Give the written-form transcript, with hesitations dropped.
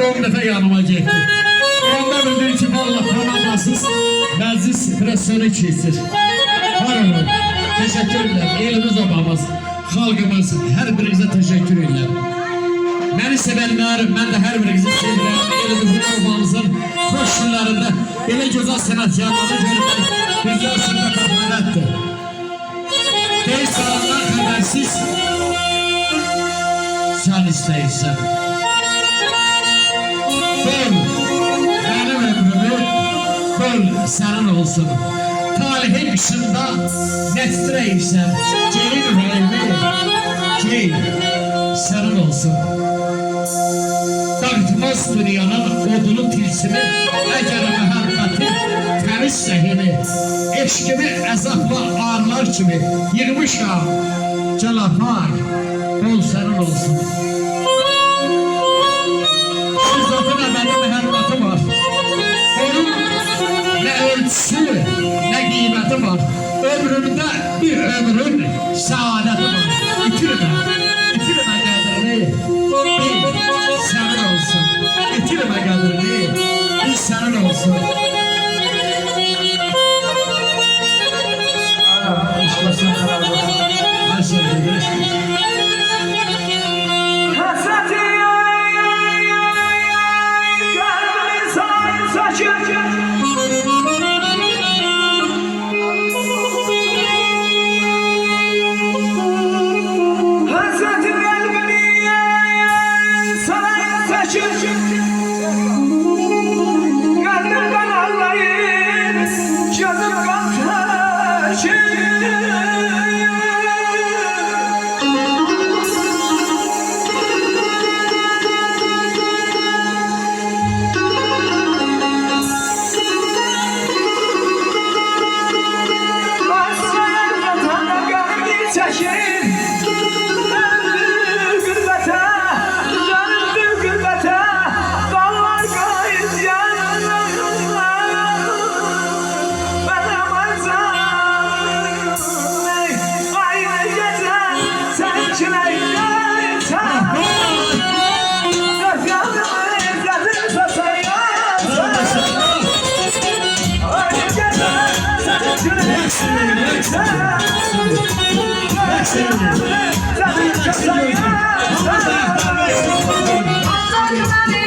10 dəfə yanıma getdi. Onda bildim ki, valla tanımasız məclis pressiyonu keçir. Var olun, teşekkür ederim. Elimiz obamız, xalqımız, hər birinizə teşekkür ederim. Məni sevənlərim, mən də hər birinizi sevirəm. Elimizin obamızın xoş günlərində belə gözəl sənətkarları görmək bizə aslında təfənnətdir. Deyil salandan xəbərsiz sən istəyirsən. Böl, mənim ömrümü böl sənin olsun. Talihin qışında nəstirəyirsən, gelin ürəyimi, gel sənin olsun. Dağıtmaz dünyanın odunu tilsimi, əgər məhəbbətin təmiz səhini, eşkimi əzabla ağrılar kimi yığmışam, cəlafar, bol sənin olsun. Şu zatın əbədi məhəbbəti var, onun nə ölçüsü, nə qiyməti var, ömrümdə bir ömrün səadəti var. İtirmə qədrini, sənin olsun. İtirmə qədrini, sənin olsun. İşləsin qararlı. Hər şeydə görüşürüz. Həsrəti qəlbini saçır. Həsrəti qəlbini saçır. Qəlbimdən ağlayır, gözüm qan taşır. Sen